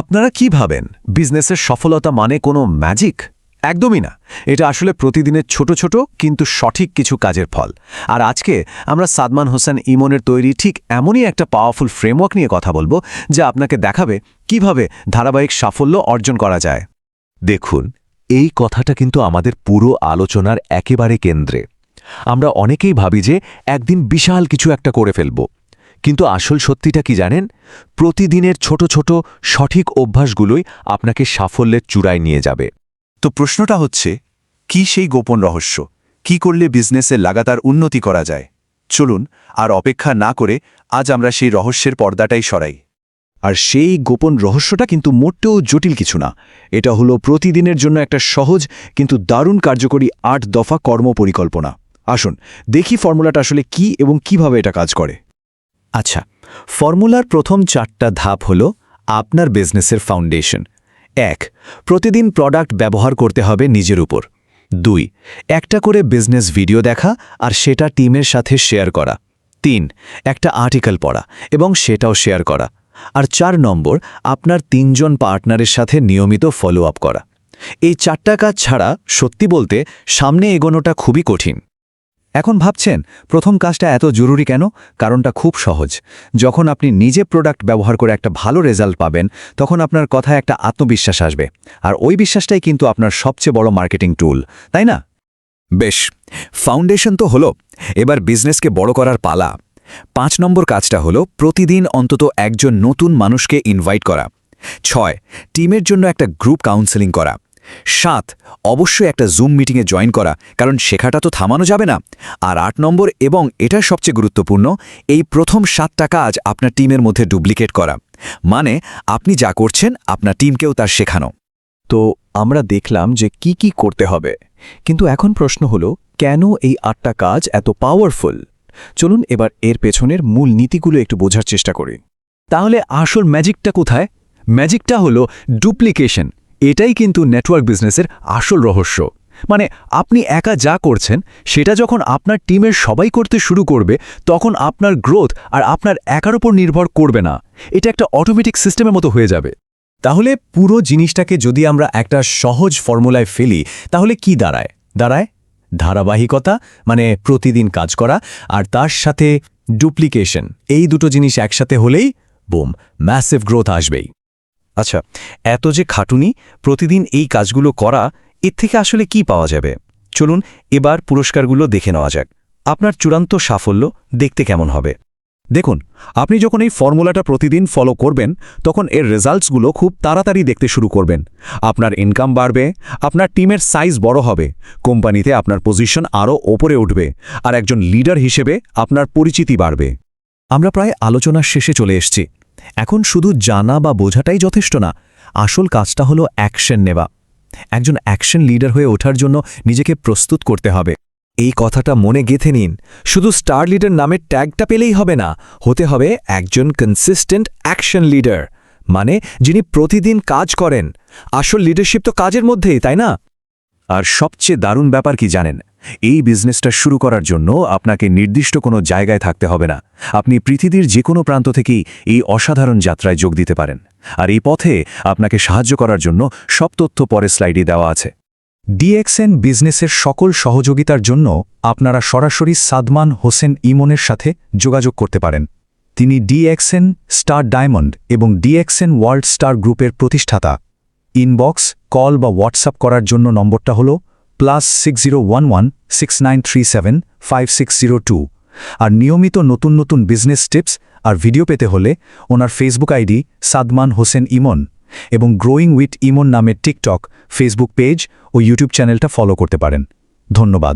আপনারা কি ভাবেন বিজনেসের সফলতা মানে কোনো ম্যাজিক? একদমই না। এটা আসলে প্রতিদিনের ছোট ছোট কিন্তু সঠিক কিছু কাজের ফল। আর আজকে আমরা সাদমান হোসেন ইমনের তৈরি ঠিক এমনই একটা পাওয়ারফুল ফ্রেমওয়ার্ক নিয়ে কথা বলবো, যা আপনাকে দেখাবে কিভাবে ধারাবাহিক সাফল্য অর্জন করা যায়। দেখুন, এই কথাটা কিন্তু আমাদের পুরো আলোচনার একেবারে কেন্দ্রে। আমরা অনেকেই ভাবি যে একদিন বিশাল কিছু একটা করে ফেলব, কিন্তু আসল সত্যিটা কি জানেন? প্রতিদিনের ছোট ছোট সঠিক অভ্যাসগুলোই আপনাকে সাফল্যের চূড়ায় নিয়ে যাবে। তো প্রশ্নটা হচ্ছে, কি সেই গোপন রহস্য? কি করলে বিজনেসে লাগাতার উন্নতি করা যায়? চলুন আর অপেক্ষা না করে আজ আমরা সেই রহস্যের পর্দাটাই সরাই। আর সেই গোপন রহস্যটা কিন্তু মোটেও জটিল কিছু না। এটা হলো প্রতিদিনের জন্য একটা সহজ কিন্তু দারুণ কার্যকরী ৮ দফা কর্মপরিকল্পনা। আসুন দেখি ফর্মুলাটা আসলে কি এবং কিভাবে এটা কাজ করে। আচ্ছা, ফর্মুলার প্রথম 4টা ধাপ হল আপনার বিজনেসের ফাউন্ডেশন। ১. প্রতিদিন প্রোডাক্ট ব্যবহার করতে হবে নিজের উপর। ২. একটা করে বিজনেস ভিডিও দেখা আর সেটা টিমের সাথে শেয়ার করা। ৩. একটা আর্টিকেল পড়া এবং সেটাও শেয়ার করা। আর ৪ নম্বর, আপনার ৩ জন পার্টনারের সাথে নিয়মিত ফলো আপ করা। এই 4টা কাজ ছাড়া সত্যি বলতে সামনে এগোনোটা খুবই কঠিন। এখন ভাবছেন প্রথম কাজটা এত জরুরি কেন? কারণটা খুব সহজ। যখন আপনি নিজে প্রোডাক্ট ব্যবহার করে একটা ভালো রেজাল্ট পাবেন, তখন আপনার কথায় একটা আত্মবিশ্বাস আসবে। আর ওই বিশ্বাসটাই কিন্তু আপনার সবচেয়ে বড় মার্কেটিং টুল, তাই না? বেশ, ফাউন্ডেশন তো হলো, এবার বিজনেসকে বড় করার পালা। ৫ নম্বর কাজটা হলো প্রতিদিন অন্তত একজন নতুন মানুষকে ইনভাইট করা। ৬. টিমের জন্য একটা গ্রুপ কাউন্সেলিং করা। ৭. অবশ্যই একটা জুম মিটিংয়ে জয়েন করা, কারণ শেখাটা তো থামানো যাবে না। আর ৮ নম্বর, এবং এটা সবচেয়ে গুরুত্বপূর্ণ, এই প্রথম 7টা কাজ আপনার টিমের মধ্যে ডুপ্লিকেট করা। মানে আপনি যা করছেন আপনার টিমকেও তার শেখানো। তো আমরা দেখলাম যে কি কি করতে হবে, কিন্তু এখন প্রশ্ন হলো, কেন এই 8টা কাজ এত পাওয়ারফুল? চলুন এবার এর পেছনের মূল নীতিগুলো একটু বোঝার চেষ্টা করি। তাহলে আসল ম্যাজিকটা কোথায়? ম্যাজিকটা হলো ডুপ্লিকেশন। এটাই কিন্তু নেটওয়ার্ক বিজনেসের আসল রহস্য। মানে আপনি একা যা করছেন সেটা যখন আপনার টিমের সবাই করতে শুরু করবে, তখন আপনার গ্রোথ আর আপনার একার উপর নির্ভর করবে না। এটা একটা অটোমেটিক সিস্টেমের মতো হয়ে যাবে। তাহলে পুরো জিনিসটাকে যদি আমরা একটা সহজ ফর্মুলায় ফেলি, তাহলে কি দাঁড়ায়? ধারাবাহিকতা, মানে প্রতিদিন কাজ করা, আর তার সাথে ডুপ্লিকেশন। এই দুটো জিনিস একসাথে হলেই বুম, ম্যাসিভ গ্রোথ আসবেই। আচ্ছা, এত যে খাটুনি, প্রতিদিন এই কাজগুলো করা, এর থেকে আসলে কি পাওয়া যাবে? চলুন এবার পুরস্কারগুলো দেখে নেওয়া যাক। আপনার চূড়ান্ত সাফল্য দেখতে কেমন হবে? দেখুন, আপনি যখন এই ফর্মুলাটা প্রতিদিন ফলো করবেন, তখন এর রেজাল্টসগুলো খুব তাড়াতাড়ি দেখতে শুরু করবেন। আপনার ইনকাম বাড়বে, আপনার টিমের সাইজ বড় হবে, কোম্পানিতে আপনার পজিশন আরও ওপরে উঠবে, আর একজন লিডার হিসেবে আপনার পরিচিতি বাড়বে। আমরা প্রায় আলোচনার শেষে চলে এসেছি। এখন শুধু জানা বা বোঝাটাই যথেষ্ট না, আসল কাজটা হলো অ্যাকশন নেওয়া। একজন অ্যাকশন লিডার হয়ে ওঠার জন্য নিজেকে প্রস্তুত করতে হবে। এই কথাটা মনে গেঁথে নিন। শুধু স্টার লিডার নামের ট্যাগটা পেলেই হবে না, হতে হবে একজন কনসিস্টেন্ট অ্যাকশন লিডার, মানে যিনি প্রতিদিন কাজ করেন। আসল লিডারশিপ তো কাজের মধ্যেই, তাই না? আর সবচেয়ে দারুণ ব্যাপার কি জানেন? এই বিজনেসটা শুরু করার জন্য আপনাকে নির্দিষ্ট কোনো জায়গায় থাকতে হবে না। আপনি পৃথিবীর যে কোনো প্রান্ত থেকেই এই অসাধারণ যাত্রায় যোগ দিতে পারেন। আর এই পথে আপনাকে সাহায্য করার জন্য সব তথ্য পরের স্লাইডে দেওয়া আছে। ডিএক্সএন বিজনেসের সকল সহযোগিতার জন্য আপনারা সরাসরি সাদমান হোসেন ইমনের সাথে যোগাযোগ করতে পারেন। তিনি ডিএক্সএন স্টার ডায়মন্ড এবং ডিএক্সএন ওয়ার্ল্ড স্টার গ্রুপের প্রতিষ্ঠাতা। ইনবক্স, কল বা হোয়াটসঅ্যাপ করার জন্য নম্বরটা হল +6011 6937 5602। আর নিয়মিত নতুন নতুন বিজনেস টিপস আর ভিডিও পেতে হলে ওনার ফেসবুক আইডি সাদমান হোসেন ইমন এবং গ্রোয়িং উইথ ইমন নামের টিকটক, ফেসবুক পেজ ও ইউটিউব চ্যানেলটা ফলো করতে পারেন। ধন্যবাদ।